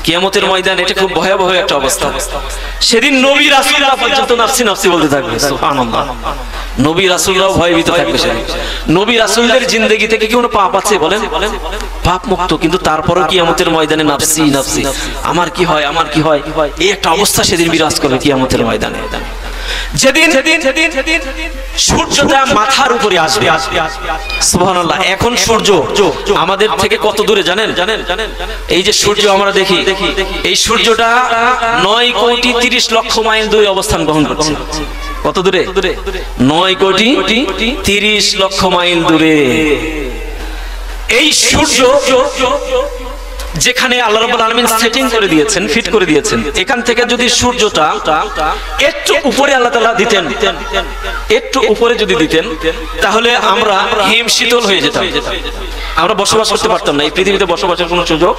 কিয়ামতের ময়দানে এটা খুব ভয়াবহ একটা অবস্থা। সেদিন নবী রাসূলরা পর্যন্ত নাফসি নাফসি বলতে থাকবে, সুবহানাল্লাহ। নবী রাসূলরাও ভয়ভীত থাকবে সেদিন। নবী রাসূলদের জিন্দেগি থেকে কি কোনো পাপ আছে বলেন? পাপ মুক্ত, কিন্তু তারপরও কিয়ামতের ময়দানে নাফসি নাফসি, আমার কি হয় আমার কি হয়, এই একটা অবস্থা সেদিন বিরাজ করবে কিয়ামতের ময়দানে। যেদিন সূর্যটা মাথার উপরে আসবে, সুবহানাল্লাহ। এখন সূর্য আমাদের থেকে কত দূরে জানেন? এই যে সূর্য আমরা দেখি, এই সূর্যটা 9 কোটি 30 লক্ষ মাইল দূরে অবস্থান গ্রহণ করছে। কত দূরে? 9 কোটি 30 লক্ষ মাইল দূরে। এই সূর্য যেখানে আল্লাহ রাব্বুল আলামিন সেটিং করে দিয়েছেন, ফিট করে দিয়েছেন, এখান থেকে যদি সূর্যটা একটু উপরে আল্লাহ তাআলা দিতেন, একটু উপরে যদি দিতেন, তাহলে আমরা হিম শীতল হয়ে যেতাম, আমরা বসবাস করতে পারতাম না, এই পৃথিবীতে বসবাসের কোনো সুযোগ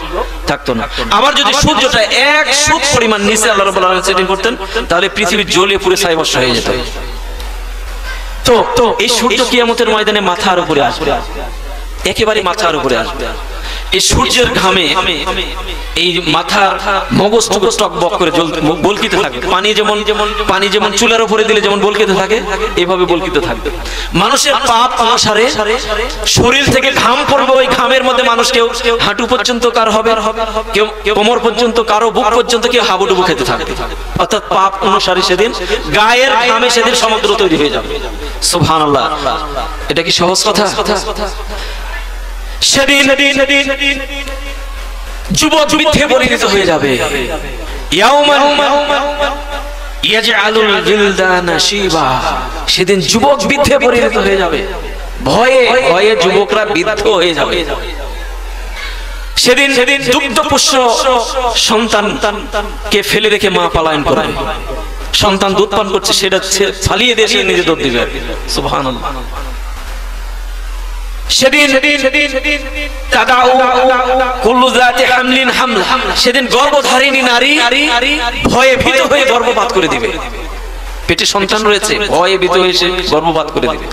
থাকতো না। আবার যদি সূর্যটা 1 সুত পরিমাণ নিচে আল্লাহ রাব্বুল আলামিন সেটিং করতেন, তাহলে পৃথিবী জ্বলে পুড়ে ছাই ভস্ম হয়ে যেত। তো এই সূর্য কিয়ামতের ময়দানে মাথার উপরে আসবে, একেবারে মাথার উপরে আসবে। এই সূর্যের ঘামে এই মাথার মগজটুকু টকবক করে বলকিতে থাকে। পানি যেমন চুলার উপরে দিলে যেমন বলকিতে থাকে, এইভাবে বলকিতে থাকবে। মানুষের পাপ অনুসারে শরীর থেকে ঘাম পড়বে, ওই ঘামের মধ্যে মানুষ কেউ হাঁটু পর্যন্ত কার হবে, কেউ কোমর পর্যন্ত, কারো বুক পর্যন্ত, কেউ হাবুডুবু খেতে থাকবে। অর্থাৎ পাপ অনুসারে সেদিন গায়ের ঘামে সেদিন সমুদ্র তৈরি হয়ে যাবে। সুবহানাল্লাহ, এটা কি সহজ কথা? সেদিন যুবক বৃদ্ধে পরিণত হয়ে যাবে। সেদিন যুবক বৃদ্ধে পরিণত হয়ে যাবে, ভয়ে ভয়ে যুবকরা বৃদ্ধ হয়ে যাবে। সেদিন দুগ্ধপুষ্য সন্তানকে ফেলে রেখে মা পলায়ন করবে। সন্তান দুধ পান করছে, সেটা ফালিয়ে দিয়ে সে নিজে দুধ দিবে। সুবহানাল্লাহ। সেদিন গর্ভধারিণী নারী ভয়ে ভীত হয়ে গর্ভপাত করে দিবে। পেটে সন্তান রয়েছে, ভয়ে ভীত হয়ে সে গর্ভপাত করে দিবে।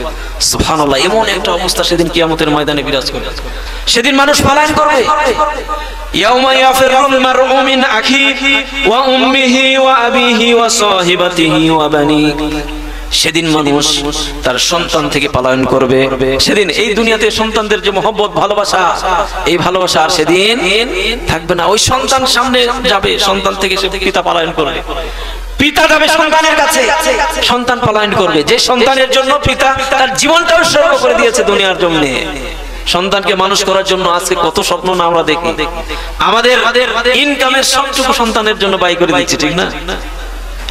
সুবহানাল্লাহ, এমন একটা অবস্থা সেদিন কিয়ামতের ময়দানে বিরাজ করবে। সেদিন মানুষ পলায়ন করবে। ইয়াউমা ইয়াফিরুল মারউ মিন আখিহি ওয়া উম্মিহি ওয়া আবিহি ওয়া সাহিবাতিহি ওয়া বানিহি। সেদিন মানুষ তার সন্তান থেকে পলায়ন করবে। সেদিন এই দুনিয়াতে সন্তানদের যে মহব্বত, ভালোবাসা, এই ভালোবাসা আর সেদিন থাকবে না। ওই সন্তান সামনে যাবে, সন্তান থেকে সে পিতা পলায়ন করবে। পিতা যাবে সন্তানের কাছে, সন্তান পলায়ন করবে। যে সন্তানের জন্য পিতা তার জীবনটা উৎসর্গ করে দিয়েছে দুনিয়ার জন্য, সন্তানকে মানুষ করার জন্য আজকে কত স্বপ্ন না আমরা দেখি। আমাদের ইনকামের সবটুকু সন্তানের জন্য ব্যয় করে দিচ্ছি, ঠিক না?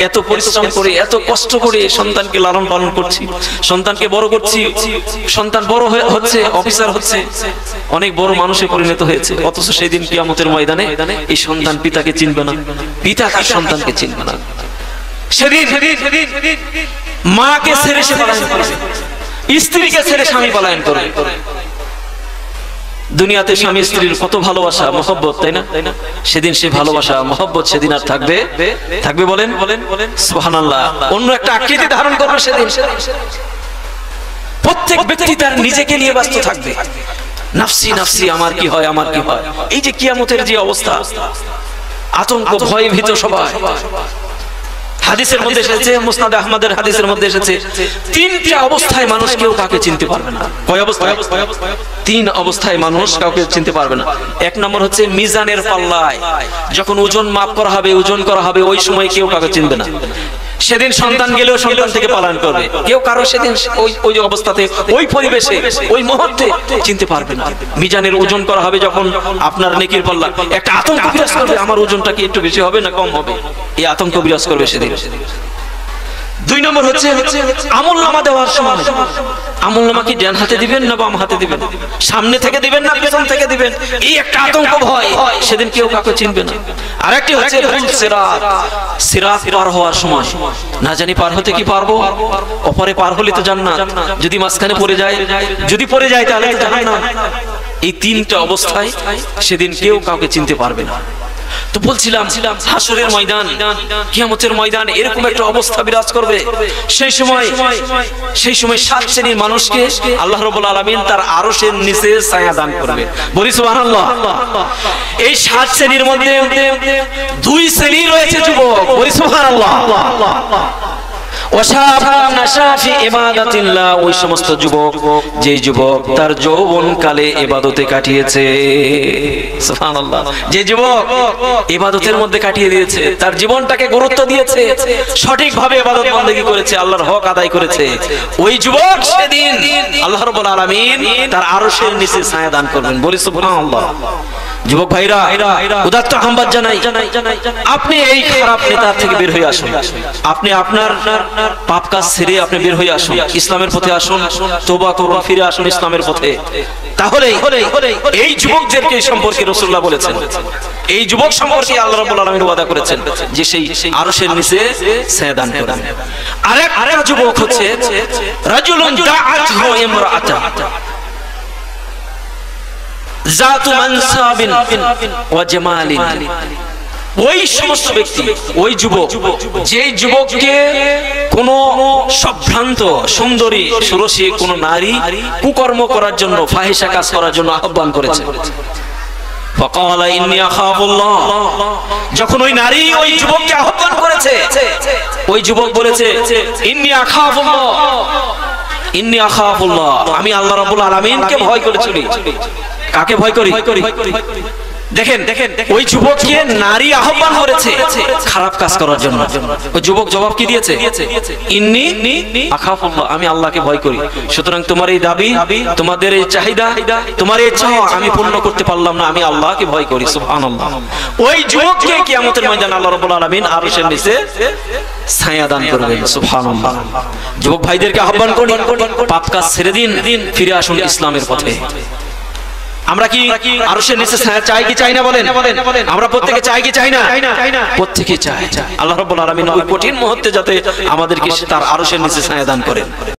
এত পরিশ্রম করে, এত কষ্ট করে সন্তানকে লালন পালন করছি, সন্তানকে বড় করছি, সন্তান বড় হচ্ছে, অফিসার হচ্ছে, অনেক বড় মানুষে পরিণত হয়েছে। অথচ সেই দিন কিয়ামতের ময়দানে এই সন্তান পিতাকে চিনবে না, পিতা তার সন্তানকে চিনবে না। সেদিন মাকে ছেড়ে সে পলায়ন করবে, স্ত্রীকে ছেড়ে স্বামী পলায়ন করবে। দুনিয়াতে স্বামী স্ত্রীর কত ভালোবাসা, মহব্বত, তাই না? সেদিন সে ভালোবাসা, মহব্বত সেদিন আর থাকবে বলেন সুবহানাল্লাহ, অন্য একটা আকৃতি ধারণ করবে সেদিন। প্রত্যেক ব্যক্তি তার নিজেকে নিয়ে ব্যস্ত থাকবে, নাফসি নাফসি, আমার কি হয় আমার কি হয়। এই যে কিয়ামতের যে অবস্থা, আতঙ্ক, ভয় ভীত সবাই। হাদিসের মধ্যে এসেছে, মুসনাদ আহমদের হাদিসের মধ্যে এসেছে, 3টা অবস্থায় মানুষ কেউ কাউকে চিনতে পারবে না। কয় অবস্থায়? 3 অবস্থায় মানুষ কাউকে চিনতে পারবে না। 1 নম্বর হচ্ছে মিজানের পাল্লায়, যখন ওজন মাপ করা হবে, ওজন করা হবে, ওই সময় কেউ কাউকে চিনবে না। সেদিন সন্তান গেলেও সন্তান থেকে পলায়ন করবে, কেউ কারো সেদিন ওই অবস্থাতে, ওই পরিবেশে, ওই মুহূর্তে চিনতে পারবে না। মিজানের ওজন করা হবে যখন আপনার নেকির পাল্লা, একটা আতঙ্ক বিরাজ করবে, আমার ওজনটা কি একটু বেশি হবে না কম হবে, এই আতঙ্ক বিরাজ করবে সেদিন। 2 নম্বর হচ্ছে আমলনামা দেওয়ার সময়, আমলনামা কি ডান হাতে দিবেন না বাম হাতে দিবেন, সামনে থেকে দিবেন না পেছন থেকে দিবেন, এই একটা আতঙ্ক ভয়, সেদিন কেউ কাউকে চিনবে না। আরেকটি হচ্ছে সিরাত পার হওয়ার সময়, না জানি পার হতে কি পারবো, ওপারে পার হলে তো জান্নাত, যদি মাঝখানে পড়ে যায় তাহলে জাহান্নাম। এই 3টা অবস্থায় সেদিন কেউ কাউকে চিনতে পারবে না। তো বলছিলাম হাসরের ময়দান, কিয়ামতের ময়দান এরকম একটা অবস্থা বিরাজ করবে। সেই সময় 7 শ্রেণীর মানুষকে আল্লাহ রাব্বুল আলামিন তার আরশের নিচে ছায়া দান করবে। বলি সুবহানাল্লাহ। এই 7 শ্রেণীর মধ্যে 2 শ্রেণী রয়েছে যুবক। বলি সুবহানাল্লাহ। ওই সমস্ত যুবক, যে যুবক তার যৌবনকালে ইবাদতে কাটিয়েছে, সুবহানাল্লাহ, যে যুবক ইবাদতের মধ্যে কাটিয়ে দিয়েছে, তার জীবনটাকে গুরুত্ব দিয়েছে, সঠিকভাবে ইবাদত বন্দেগী করেছে, আল্লাহর হক আদায় করেছে, ওই যুবক সেদিন আল্লাহ রাব্বুল আলামিন তার আরশের নিচে ছায়া দান করবেন। বলি সুবহানাল্লাহ। যুবক ভাইরা, উদাত্ত আহ্বান জানাই, আপনি এই খারাপ নেতা থেকে বের হয়ে আসুন। আপনি আপনার পাপ কাজ ছেড়ে আপনি বের হয়ে আসুন, ইসলামের পথে আসুন, তওবা করুন, ফিরে আসুন ইসলামের পথে। তাহলে এই যুবকদেরকে সম্পর্কে রাসূলুল্লাহ বলেছেন, এই যুবক সম্পর্কে আল্লাহ রাব্বুল আলামিন ওয়াদা করেছেন যে সেই আরশের নিচে ছায়া দান করবেন। আরেক যুবক হচ্ছে রাজুলুন দাআতহু ইমরাআতা জাতু মানসাবিন ওয়া জামালিন। ওই সমস্ত ব্যক্তি, ওই যুবক, যে যুবককে কোন সম্ভ্রান্ত সুন্দরী সুরসী কোন নারী কুকর্ম করার জন্য, ফাহিশা কাজ করার জন্য আহ্বান করেছে। ফাকালা ইন্নী আখাফুল্লাহ। যখন ওই নারী ওই যুবককে আহ্বান করেছে, ওই যুবক বলেছে ইন্নী আখাফুল্লাহ, ইন্নী আখাফুল্লাহ, আমি আল্লাহ রাব্বুল আলামিনকে ভয় করে চলি। কাকে ভয় করি? দেখেন, ওই যুবককে নারী আহ্বান করেছে খারাপ কাজ করার জন্য। ওই যুবক জবাব কি দিয়েছে? ইন্নী আখাফুল্লাহ, আমি আল্লাহকে ভয় করি। সুতরাং তোমার এই দাবি, তোমাদের এই চাহিদা, তোমার এই চাওয়া আমি পূর্ণ করতে পারলাম না, আমি আল্লাহকে ভয় করি। সুবহানাল্লাহ। ওই যুবককে কিয়ামতের ময়দানে আল্লাহ রাব্বুল আলামিন আরশের নিচে ছায়া দান করবেন। সুবহানাল্লাহ। যুবক ভাইদেরকে আহ্বান করি, পাপ কাজ ছেড়ে দিন, ফিরে আসুন ইসলামের পথে। আমরা কি আরশের নিচে ছায়া চাই কি চাই না? বলেন। আমরা প্রত্যেকে চাই কি চাই না? প্রত্যেকে চাই। আল্লাহ রাব্বুল আলামিন ওই কঠিন মুহূর্তে যাতে আমাদেরকে তার আরশের নিচে ছায়া দান করেন।